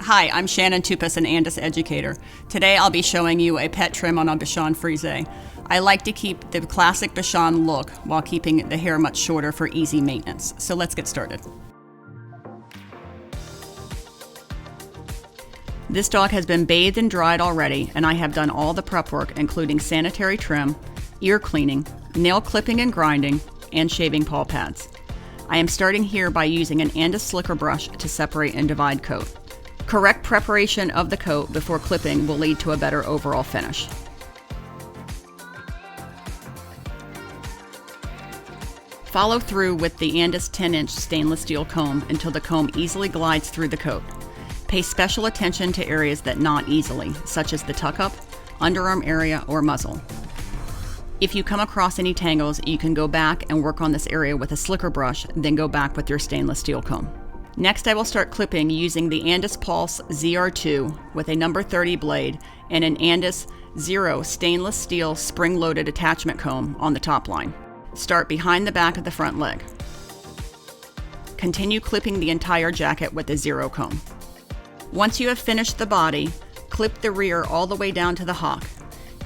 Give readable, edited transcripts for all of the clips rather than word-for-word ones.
Hi, I'm Shannon Tupes, an Andis educator. Today I'll be showing you a pet trim on a Bichon Frise. I like to keep the classic Bichon look while keeping the hair much shorter for easy maintenance. So let's get started. This dog has been bathed and dried already, and I have done all the prep work, including sanitary trim, ear cleaning, nail clipping and grinding, and shaving paw pads. I am starting here by using an Andis slicker brush to separate and divide coat. Correct preparation of the coat before clipping will lead to a better overall finish. Follow through with the Andis 10-inch stainless steel comb until the comb easily glides through the coat. Pay special attention to areas that knot easily, such as the tuck-up, underarm area, or muzzle. If you come across any tangles, you can go back and work on this area with a slicker brush, then go back with your stainless steel comb. Next, I will start clipping using the Andis Pulse ZR2 with a number 30 blade and an Andis Zero stainless steel spring-loaded attachment comb on the top line. Start behind the back of the front leg. Continue clipping the entire jacket with the Zero comb. Once you have finished the body, clip the rear all the way down to the hock.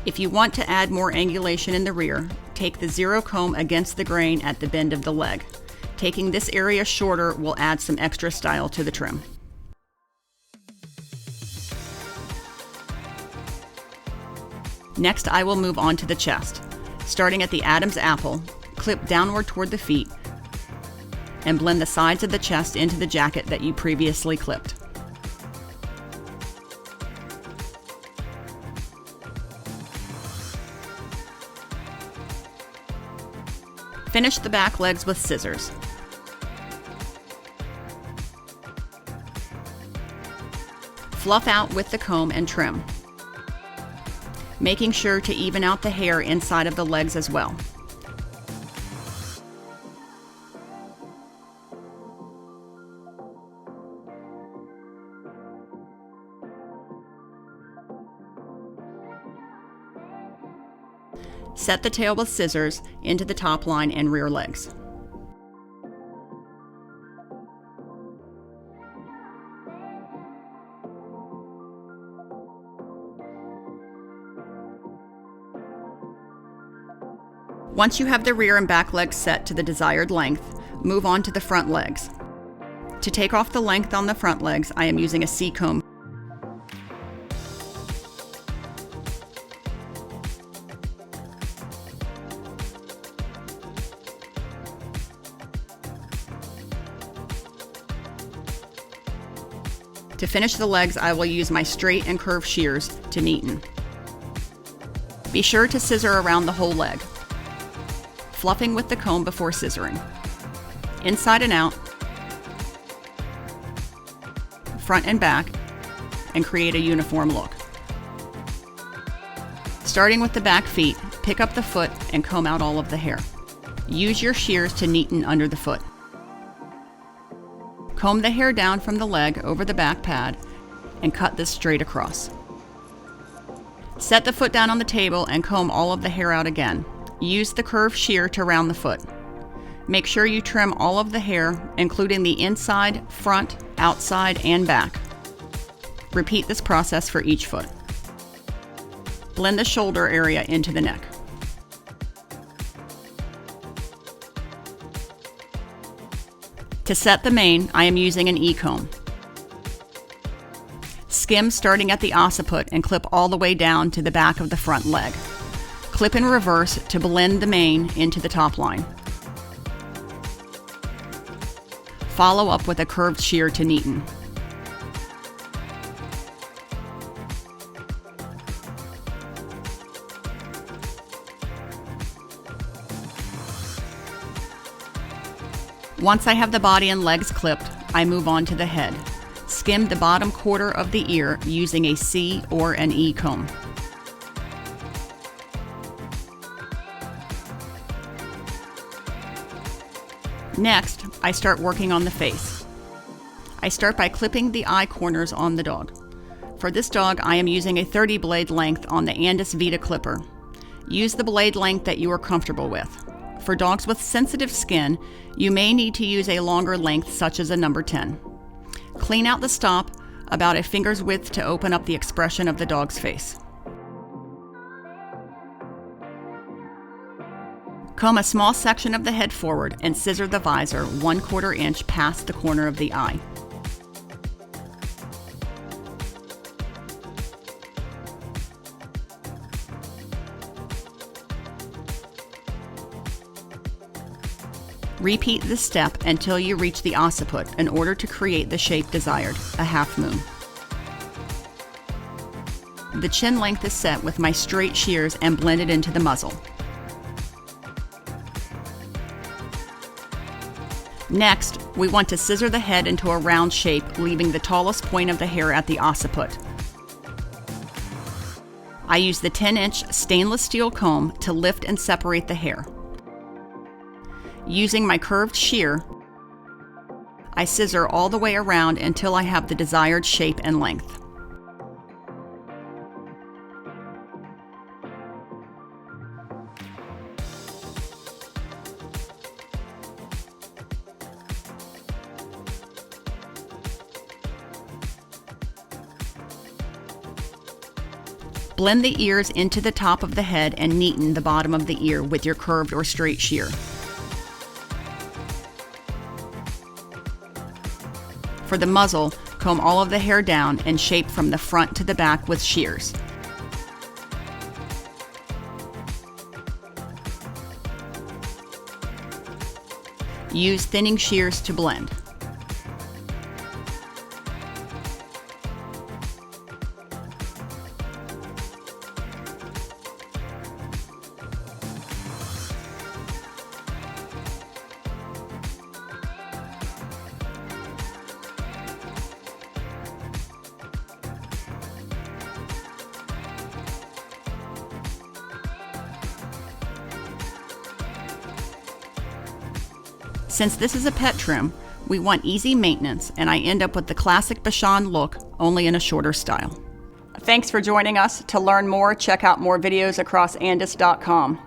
If you want to add more angulation in the rear, take the Zero comb against the grain at the bend of the leg. Taking this area shorter will add some extra style to the trim. Next, I will move on to the chest. Starting at the Adam's apple, clip downward toward the feet, and blend the sides of the chest into the jacket that you previously clipped. Finish the back legs with scissors. Fluff out with the comb and trim, making sure to even out the hair inside of the legs as well. Set the tail with scissors into the top line and rear legs. Once you have the rear and back legs set to the desired length, move on to the front legs. To take off the length on the front legs, I am using a C-comb. To finish the legs, I will use my straight and curved shears to neaten. Be sure to scissor around the whole leg, fluffing with the comb before scissoring. Inside and out, front and back, and create a uniform look. Starting with the back feet, pick up the foot and comb out all of the hair. Use your shears to neaten under the foot. Comb the hair down from the leg over the back pad and cut this straight across. Set the foot down on the table and comb all of the hair out again. Use the curved shear to round the foot. Make sure you trim all of the hair, including the inside, front, outside, and back. Repeat this process for each foot. Blend the shoulder area into the neck. To set the mane, I am using an E-comb. Skim starting at the occiput and clip all the way down to the back of the front leg. Clip in reverse to blend the mane into the top line. Follow up with a curved shear to neaten. Once I have the body and legs clipped, I move on to the head. Skim the bottom quarter of the ear using a C or an E comb. Next, I start working on the face. I start by clipping the eye corners on the dog. For this dog, I am using a 30 blade length on the Andis Vita clipper. Use the blade length that you are comfortable with. For dogs with sensitive skin, you may need to use a longer length such as a number 10. Clean out the stop, about a finger's width to open up the expression of the dog's face. Comb a small section of the head forward and scissor the visor 1/4 inch past the corner of the eye. Repeat this step until you reach the occiput in order to create the shape desired, a half moon. The chin length is set with my straight shears and blended into the muzzle. Next, we want to scissor the head into a round shape, leaving the tallest point of the hair at the occiput. I use the 10-inch stainless steel comb to lift and separate the hair. Using my curved shear, I scissor all the way around until I have the desired shape and length. Blend the ears into the top of the head and neaten the bottom of the ear with your curved or straight shear. For the muzzle, comb all of the hair down and shape from the front to the back with shears. Use thinning shears to blend. Since this is a pet trim, we want easy maintenance, and I end up with the classic Bichon look, only in a shorter style. Thanks for joining us. To learn more, check out more videos across Andis.com.